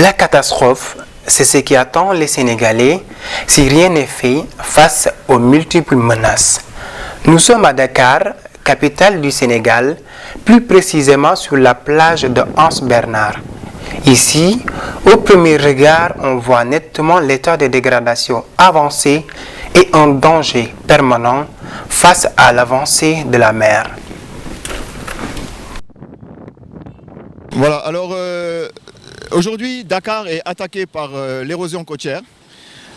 La catastrophe, c'est ce qui attend les Sénégalais si rien n'est fait face aux multiples menaces. Nous sommes à Dakar, capitale du Sénégal, plus précisément sur la plage de Anse Bernard. Ici, au premier regard, on voit nettement l'état de dégradation avancé et un danger permanent face à l'avancée de la mer. Voilà, alors aujourd'hui, Dakar est attaqué par l'érosion côtière.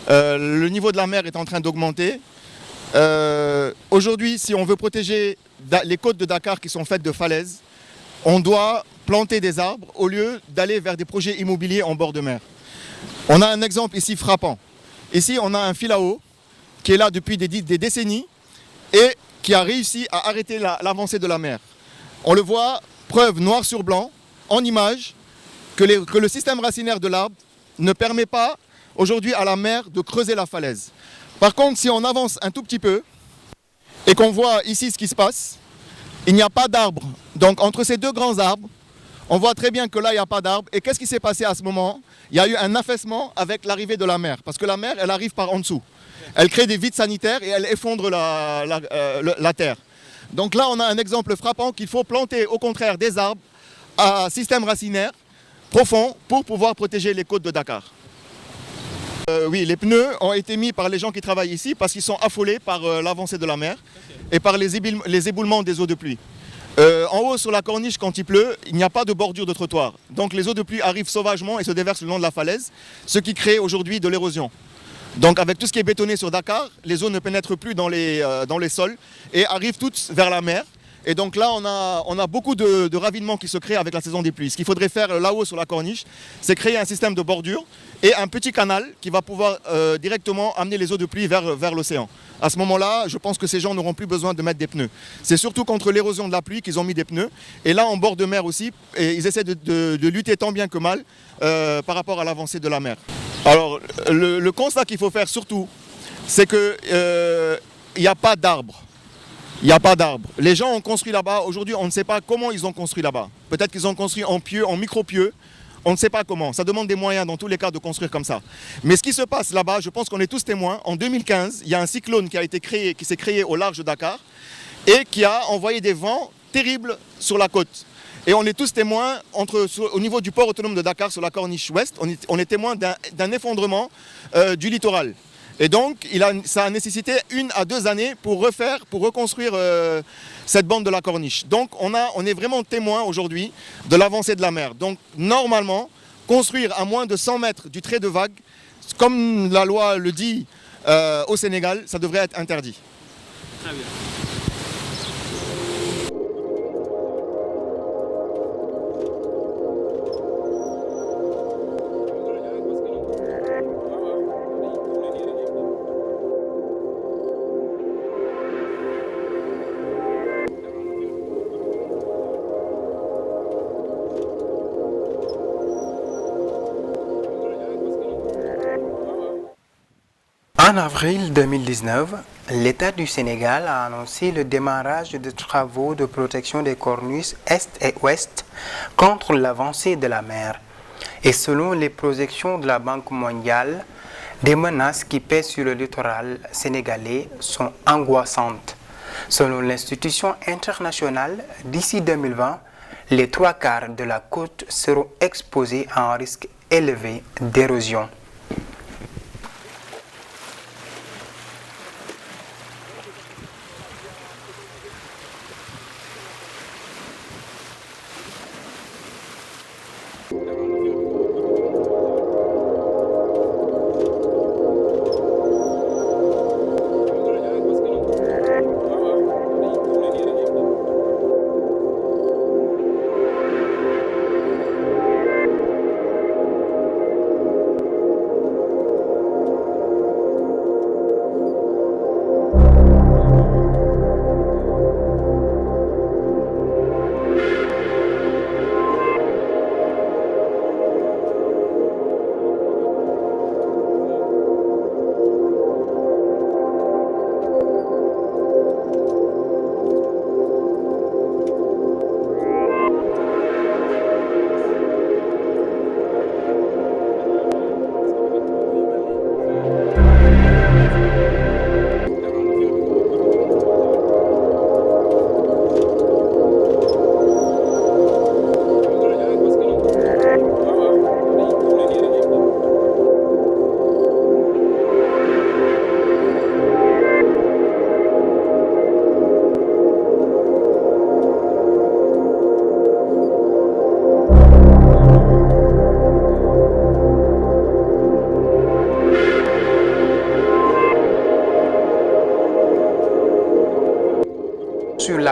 Le niveau de la mer est en train d'augmenter. Aujourd'hui, si on veut protéger les côtes de Dakar qui sont faites de falaises, on doit planter des arbres au lieu d'aller vers des projets immobiliers en bord de mer. On a un exemple ici frappant. Ici, on a un filao qui est là depuis des décennies et qui a réussi à arrêter l'avancée de la mer. On le voit, preuve noir sur blanc, en image, que le système racinaire de l'arbre ne permet pas aujourd'hui à la mer de creuser la falaise. Par contre, si on avance un tout petit peu et qu'on voit ici ce qui se passe, il n'y a pas d'arbre. Donc entre ces deux grands arbres, on voit très bien que là, il n'y a pas d'arbre. Et qu'est-ce qui s'est passé à ce moment? Il y a eu un affaissement avec l'arrivée de la mer. Parce que la mer, elle arrive par en dessous. Elle crée des vides sanitaires et elle effondre la terre. Donc là, on a un exemple frappant qu'il faut planter au contraire des arbres à système racinaire profond pour pouvoir protéger les côtes de Dakar. Oui, les pneus ont été mis par les gens qui travaillent ici parce qu'ils sont affolés par l'avancée de la mer et par les éboulements des eaux de pluie. En haut, sur la corniche, quand il pleut, il n'y a pas de bordure de trottoir. Donc les eaux de pluie arrivent sauvagement et se déversent le long de la falaise, ce qui crée aujourd'hui de l'érosion. Donc avec tout ce qui est bétonné sur Dakar, les eaux ne pénètrent plus dans les sols et arrivent toutes vers la mer. Et donc là, on a beaucoup de ravinements qui se créent avec la saison des pluies. Ce qu'il faudrait faire là-haut sur la corniche, c'est créer un système de bordure et un petit canal qui va pouvoir directement amener les eaux de pluie vers l'océan. À ce moment-là, je pense que ces gens n'auront plus besoin de mettre des pneus. C'est surtout contre l'érosion de la pluie qu'ils ont mis des pneus. Et là, en bord de mer aussi, et ils essaient de lutter tant bien que mal par rapport à l'avancée de la mer. Alors, le constat qu'il faut faire surtout, c'est qu'il n'y a pas d'arbres. Il n'y a pas d'arbres. Les gens ont construit là-bas. Aujourd'hui, on ne sait pas comment ils ont construit là-bas. Peut-être qu'ils ont construit en pieux, en micro-pieux. On ne sait pas comment. Ça demande des moyens dans tous les cas de construire comme ça. Mais ce qui se passe là-bas, je pense qu'on est tous témoins. En 2015, il y a un cyclone qui s'est créé au large de Dakar et qui a envoyé des vents terribles sur la côte. Et on est tous témoins, au niveau du port autonome de Dakar, sur la corniche ouest, on est témoins d'un effondrement du littoral. Et donc, ça a nécessité 1 à 2 années pour reconstruire cette bande de la corniche. Donc, on est vraiment témoin aujourd'hui de l'avancée de la mer. Donc, normalement, construire à moins de 100 mètres du trait de vague, comme la loi le dit au Sénégal, ça devrait être interdit. Très bien. En avril 2019, l'État du Sénégal a annoncé le démarrage de travaux de protection des corniches Est et Ouest contre l'avancée de la mer. Et selon les projections de la Banque mondiale, des menaces qui pèsent sur le littoral sénégalais sont angoissantes. Selon l'institution internationale, d'ici 2020, les 3/4 de la côte seront exposés à un risque élevé d'érosion.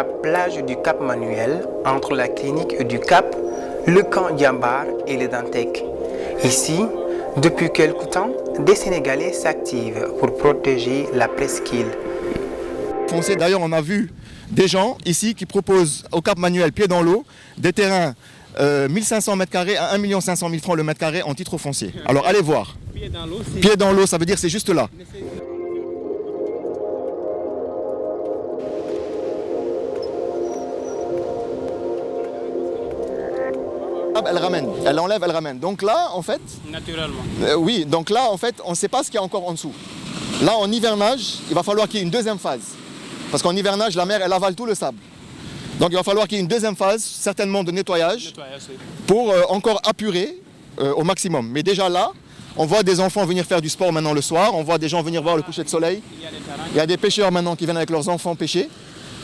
la plage du Cap Manuel, entre la clinique du Cap, le camp Diambar et le Dantec. Ici, depuis quelque temps, des Sénégalais s'activent pour protéger la presqu'île. D'ailleurs, on a vu des gens ici qui proposent au Cap Manuel, pied dans l'eau, des terrains 1500 m² à 1 500 000 francs le mètre carré en titre foncier. Alors allez voir. Pied dans l'eau, ça veut dire c'est juste là. Elle ramène, elle enlève, elle ramène. Donc là, en fait... Naturellement. Oui, donc là, en fait, on ne sait pas ce qu'il y a encore en dessous. Là, en hivernage, il va falloir qu'il y ait une deuxième phase. Parce qu'en hivernage, la mer, elle avale tout le sable. Donc il va falloir qu'il y ait une deuxième phase, certainement de nettoyage, pour encore apurer au maximum. Mais déjà là, on voit des enfants venir faire du sport maintenant le soir, on voit des gens venir voir le coucher de soleil. Il y a des pêcheurs maintenant qui viennent avec leurs enfants pêcher.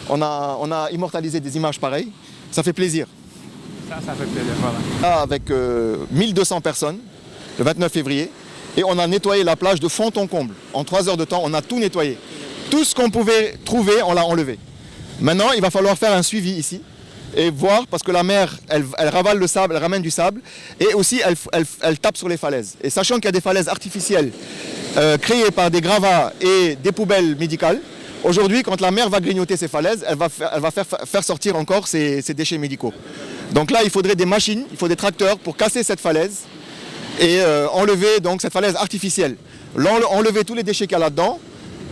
On a immortalisé des images pareilles. Ça fait plaisir. Ça fait plaisir, voilà. Avec 1200 personnes, le 29 février, et on a nettoyé la plage de fond en comble. En 3 heures de temps, on a tout nettoyé. Tout ce qu'on pouvait trouver, on l'a enlevé. Maintenant, il va falloir faire un suivi ici et voir, parce que la mer, elle ravale le sable, elle ramène du sable, et aussi elle tape sur les falaises. Et sachant qu'il y a des falaises artificielles créées par des gravats et des poubelles médicales, aujourd'hui, quand la mer va grignoter ces falaises, elle va faire sortir encore ces déchets médicaux. Donc là, il faudrait des machines, il faut des tracteurs pour casser cette falaise et enlever donc cette falaise artificielle. Enlever tous les déchets qu'il y a là-dedans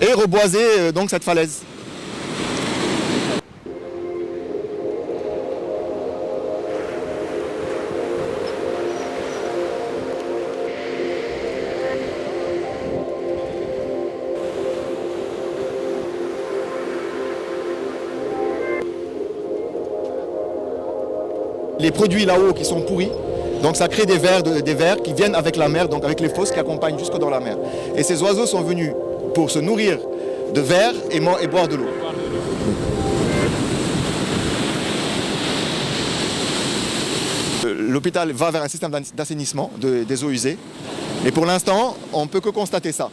et reboiser donc cette falaise. Les produits là-haut qui sont pourris, donc ça crée des vers qui viennent avec la mer, donc avec les fosses qui accompagnent jusque dans la mer. Et ces oiseaux sont venus pour se nourrir de vers et boire de l'eau. L'hôpital va vers un système d'assainissement des eaux usées. Et pour l'instant, on ne peut que constater ça,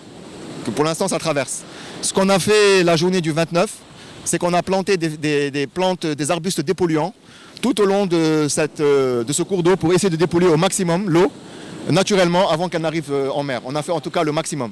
que pour l'instant ça traverse. Ce qu'on a fait la journée du 29, c'est qu'on a planté des plantes, des arbustes dépolluants, tout au long de ce cours d'eau pour essayer de dépolluer au maximum l'eau naturellement avant qu'elle n'arrive en mer. On a fait en tout cas le maximum.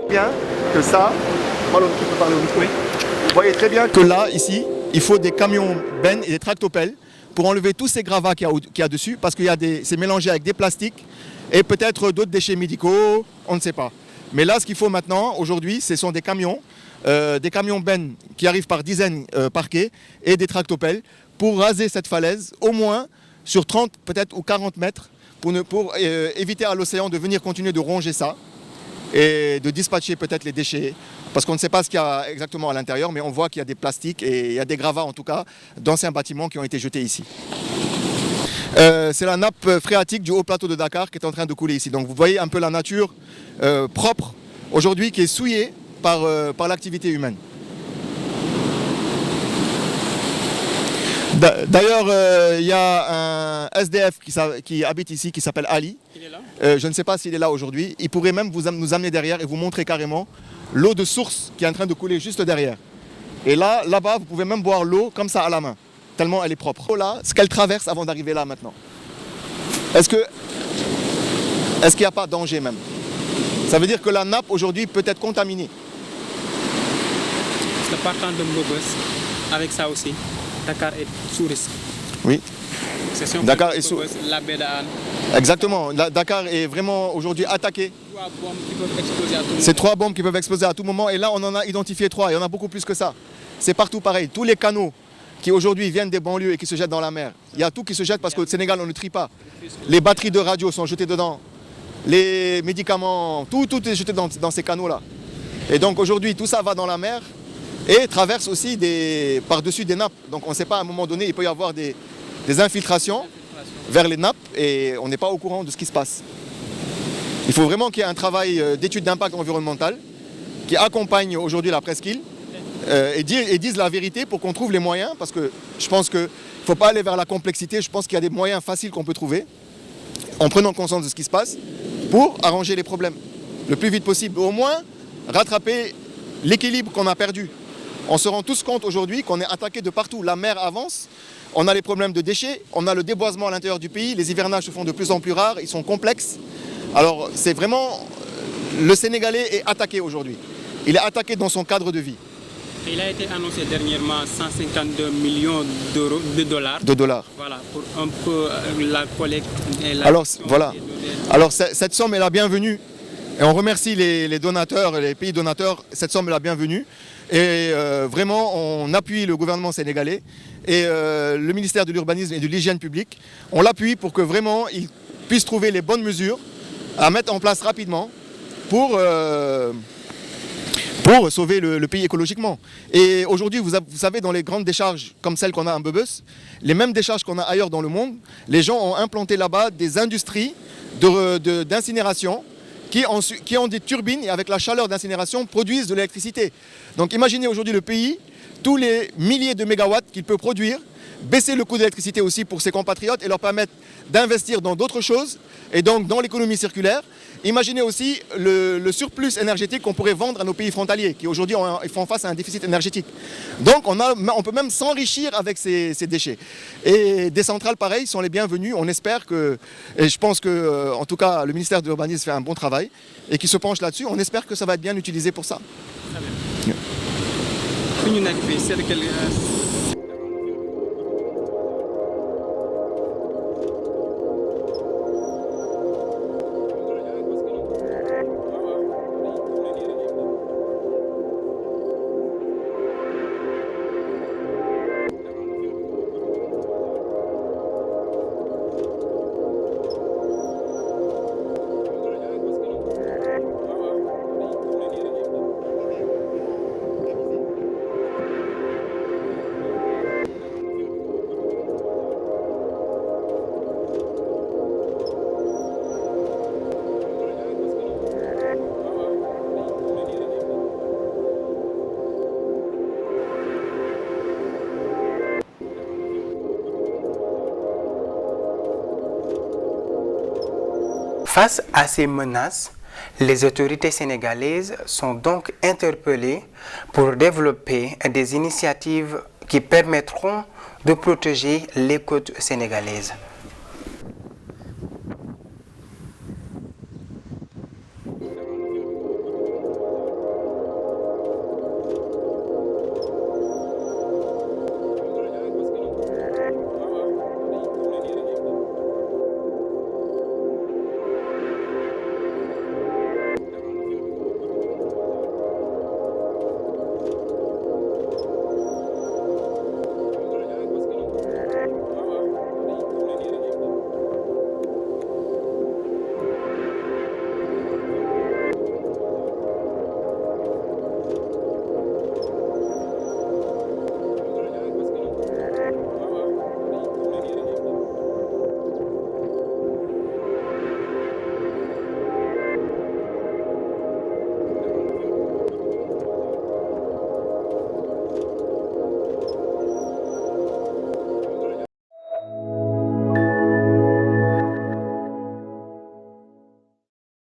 Bien que ça, tu peux parler au micro. Vous voyez très bien que là, ici, il faut des camions bennes et des tractopelles pour enlever tous ces gravats qu'il y a dessus, parce que c'est mélangé avec des plastiques et peut-être d'autres déchets médicaux, on ne sait pas. Mais là, ce qu'il faut maintenant, aujourd'hui, ce sont des camions bennes qui arrivent par dizaines par quai et des tractopelles pour raser cette falaise, au moins sur 30 peut-être ou 40 mètres, pour éviter à l'océan de venir continuer de ronger ça et de dispatcher peut-être les déchets, parce qu'on ne sait pas ce qu'il y a exactement à l'intérieur, mais on voit qu'il y a des plastiques et il y a des gravats en tout cas d'anciens bâtiments qui ont été jetés ici. C'est la nappe phréatique du haut plateau de Dakar qui est en train de couler ici. Donc vous voyez un peu la nature propre aujourd'hui qui est souillée par l'activité humaine. D'ailleurs, il y a un SDF qui habite ici, qui s'appelle Ali. Il est là ? Je ne sais pas s'il est là aujourd'hui. Il pourrait même nous amener derrière et vous montrer carrément l'eau de source qui est en train de couler juste derrière. Et là-bas, vous pouvez même boire l'eau comme ça à la main, tellement elle est propre. Là, ce qu'elle traverse avant d'arriver là maintenant. Est-ce qu'il n'y a pas de danger même ? Ça veut dire que la nappe aujourd'hui peut être contaminée. Parce que partant de Mbobos, avec ça aussi, Dakar est sous risque. Oui. Dakar est sous la baie d'Anne. Exactement. Dakar est vraiment aujourd'hui attaqué. 3 bombes qui peuvent exploser à tout moment. C'est 3 bombes qui peuvent exploser à tout moment. Et là, on en a identifié 3. Il y en a beaucoup plus que ça. C'est partout pareil. Tous les canaux qui aujourd'hui viennent des banlieues et qui se jettent dans la mer. Il y a tout qui se jette parce qu'au Sénégal, on ne trie pas. Les batteries de radio sont jetées dedans. Les médicaments, tout est jeté dans ces canaux-là. Et donc aujourd'hui, tout ça va dans la mer et traverse aussi par-dessus des nappes. Donc on ne sait pas, à un moment donné, il peut y avoir des infiltrations vers les nappes et on n'est pas au courant de ce qui se passe. Il faut vraiment qu'il y ait un travail d'étude d'impact environnemental qui accompagne aujourd'hui la presqu'île et disent la vérité pour qu'on trouve les moyens, parce que je pense qu'il ne faut pas aller vers la complexité. Je pense qu'il y a des moyens faciles qu'on peut trouver en prenant conscience de ce qui se passe pour arranger les problèmes le plus vite possible, au moins rattraper l'équilibre qu'on a perdu. On se rend tous compte aujourd'hui qu'on est attaqué de partout. La mer avance, on a les problèmes de déchets, on a le déboisement à l'intérieur du pays, les hivernages se font de plus en plus rares, ils sont complexes. Alors c'est vraiment, le Sénégalais est attaqué aujourd'hui. Il est attaqué dans son cadre de vie. Il a été annoncé dernièrement 152 millions de dollars. Voilà, pour un peu la collecte et la... Alors voilà. Alors cette somme est la bienvenue. Et on remercie les donateurs, les pays donateurs. Cette somme est la bienvenue. Et vraiment, on appuie le gouvernement sénégalais et le ministère de l'Urbanisme et de l'Hygiène publique. On l'appuie pour que vraiment ils puissent trouver les bonnes mesures à mettre en place rapidement pour sauver le pays écologiquement. Et aujourd'hui, vous savez, dans les grandes décharges comme celle qu'on a à Mbebes, les mêmes décharges qu'on a ailleurs dans le monde, les gens ont implanté là-bas des industries d'incinération qui ont des turbines et avec la chaleur d'incinération produisent de l'électricité. Donc imaginez aujourd'hui le pays, tous les milliers de mégawatts qu'il peut produire, baisser le coût d'électricité aussi pour ses compatriotes et leur permettre d'investir dans d'autres choses et donc dans l'économie circulaire. Imaginez aussi le surplus énergétique qu'on pourrait vendre à nos pays frontaliers qui aujourd'hui font face à un déficit énergétique. Donc on peut même s'enrichir avec ces déchets. Et des centrales pareilles sont les bienvenues. On espère que, et je pense que en tout cas le ministère de l'Urbanisme fait un bon travail et qui se penche là-dessus. On espère que ça va être bien utilisé pour ça. Face à ces menaces, les autorités sénégalaises sont donc interpellées pour développer des initiatives qui permettront de protéger les côtes sénégalaises.